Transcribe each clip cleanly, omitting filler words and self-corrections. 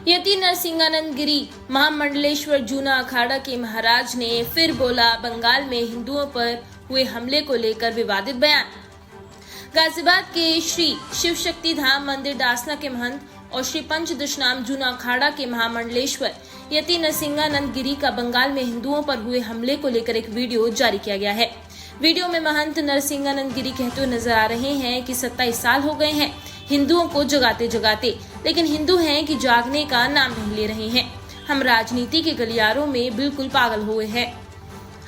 यति नरसिंहानंद गिरी महामंडलेश्वर जूना अखाड़ा के महाराज ने फिर बोला बंगाल में हिंदुओं पर हुए हमले को लेकर विवादित बयान। गाजियाबाद के श्री शिव शक्ति धाम मंदिर डासना के महंत और श्री पंचदशनाम जूना अखाड़ा के महामंडलेश्वर यति नरसिंहानंद गिरी का बंगाल में हिंदुओं पर हुए हमले को लेकर एक वीडियो जारी किया गया है। वीडियो में महंत नरसिंहानंद गिरी कहते हुए नजर आ रहे हैं कि 27 साल हो गए हैं हिंदुओं को जगाते जगाते, लेकिन हिंदू हैं कि जागने का नाम नहीं ले रहे हैं। हम राजनीति के गलियारों में बिल्कुल पागल हुए हैं।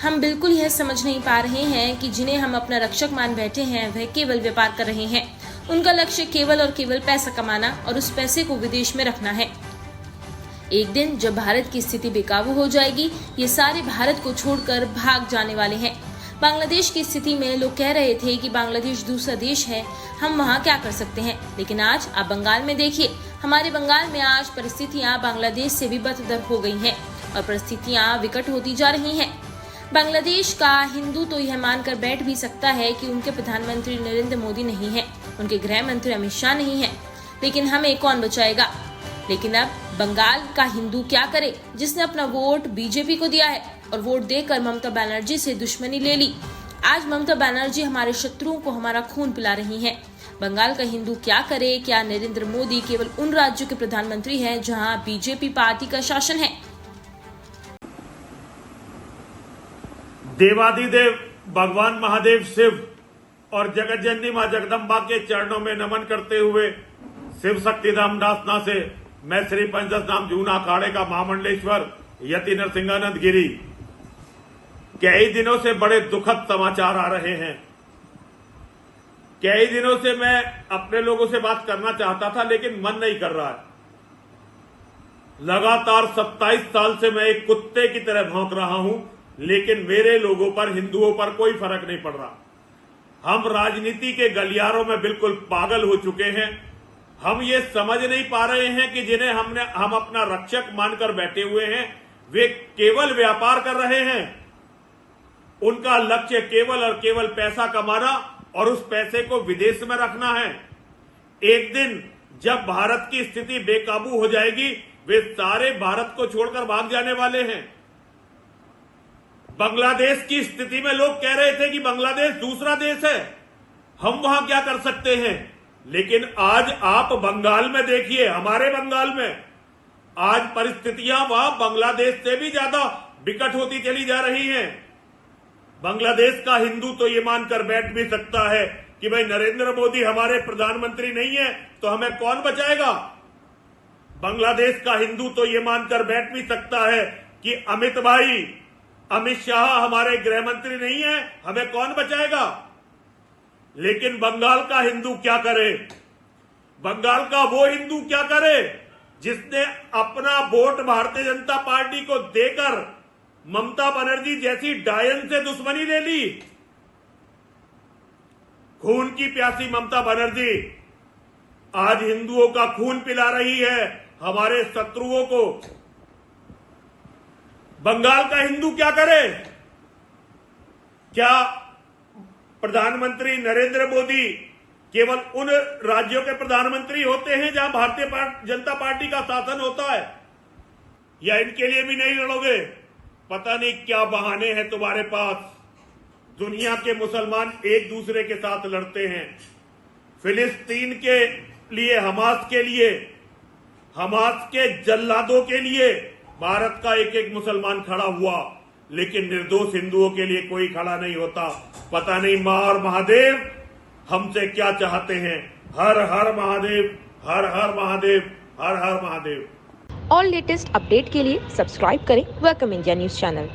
हम बिल्कुल यह समझ नहीं पा रहे हैं कि जिन्हें हम अपना रक्षक मान बैठे हैं वह केवल व्यापार कर रहे हैं। उनका लक्ष्य केवल और केवल पैसा कमाना और उस पैसे को विदेश में रखना है। एक दिन जब भारत की स्थिति बेकाबू हो जाएगी, ये सारे भारत को छोड़कर भाग जाने वाले हैं। बांग्लादेश की स्थिति में लोग कह रहे थे कि बांग्लादेश दूसरा देश है, हम वहाँ क्या कर सकते हैं, लेकिन आज आप बंगाल में देखिए, हमारे बंगाल में आज परिस्थितियाँ बांग्लादेश से भी बदतर हो गई हैं और परिस्थितियाँ विकट होती जा रही हैं। बांग्लादेश का हिंदू तो यह मानकर बैठ भी सकता है कि उनके प्रधानमंत्री नरेंद्र मोदी नहीं है, उनके गृह मंत्री अमित शाह नहीं है, लेकिन हमें कौन बचाएगा। लेकिन अब बंगाल का हिंदू क्या करे जिसने अपना वोट बीजेपी को दिया है और वोट देकर ममता बनर्जी से दुश्मनी ले ली। आज ममता बनर्जी हमारे शत्रुओं को हमारा खून पिला रही हैं। बंगाल का हिंदू क्या करे। क्या नरेंद्र मोदी केवल उन राज्यों के प्रधानमंत्री हैं जहां बीजेपी पार्टी का शासन है। देवादिदेव भगवान महादेव शिव और जगत जननी मां जगदम्बा के चरणों में नमन करते हुए शिव शक्ति धाम डासना से मैं श्री पंचदशनाम जूना अखाड़े का महामंडलेश्वर यति नरसिंहानंद गिरी, कई दिनों से बड़े दुखद समाचार आ रहे हैं। कई दिनों से मैं अपने लोगों से बात करना चाहता था, लेकिन मन नहीं कर रहा है। लगातार 27 साल से मैं एक कुत्ते की तरह भौंक रहा हूं, लेकिन मेरे लोगों पर, हिंदुओं पर कोई फर्क नहीं पड़ रहा। हम राजनीति के गलियारों में बिल्कुल पागल हो चुके हैं। हम ये समझ नहीं पा रहे हैं कि जिन्हें हम अपना रक्षक मानकर बैठे हुए हैं वे केवल व्यापार कर रहे हैं। उनका लक्ष्य केवल और केवल पैसा कमाना और उस पैसे को विदेश में रखना है। एक दिन जब भारत की स्थिति बेकाबू हो जाएगी, वे सारे भारत को छोड़कर भाग जाने वाले हैं। बांग्लादेश की स्थिति में लोग कह रहे थे कि बांग्लादेश दूसरा देश है, हम वहां क्या कर सकते हैं। लेकिन आज आप बंगाल में देखिए, हमारे बंगाल में आज परिस्थितियां वहां बांग्लादेश से भी ज्यादा विकट होती चली जा रही हैं। बांग्लादेश का हिंदू तो ये मानकर बैठ भी सकता है कि भाई नरेंद्र मोदी हमारे प्रधानमंत्री नहीं है तो हमें कौन बचाएगा। बांग्लादेश का हिंदू तो ये मानकर बैठ भी सकता है कि अमित शाह हमारे गृह मंत्री नहीं है, हमें कौन बचाएगा। लेकिन बंगाल का हिंदू क्या करे। बंगाल का वो हिंदू क्या करे जिसने अपना वोट भारतीय जनता पार्टी को देकर ममता बनर्जी जैसी डायन से दुश्मनी ले ली। खून की प्यासी ममता बनर्जी आज हिंदुओं का खून पिला रही है, हमारे शत्रुओं को। बंगाल का हिंदू क्या करे। क्या प्रधानमंत्री नरेंद्र मोदी केवल उन राज्यों के प्रधानमंत्री होते हैं जहां भारतीय जनता पार्टी का शासन होता है, या इनके लिए भी नहीं लड़ोगे। पता नहीं क्या बहाने हैं तुम्हारे पास। दुनिया के मुसलमान एक दूसरे के साथ लड़ते हैं। फिलिस्तीन के लिए, हमास के जल्लादों के लिए भारत का एक एक मुसलमान खड़ा हुआ, लेकिन निर्दोष हिंदुओं के लिए कोई खड़ा नहीं होता। पता नहीं मां और महादेव हमसे क्या चाहते हैं। हर हर महादेव, हर हर महादेव, हर हर महादेव। और लेटेस्ट अपडेट के लिए सब्सक्राइब करें वेलकम इंडिया न्यूज चैनल।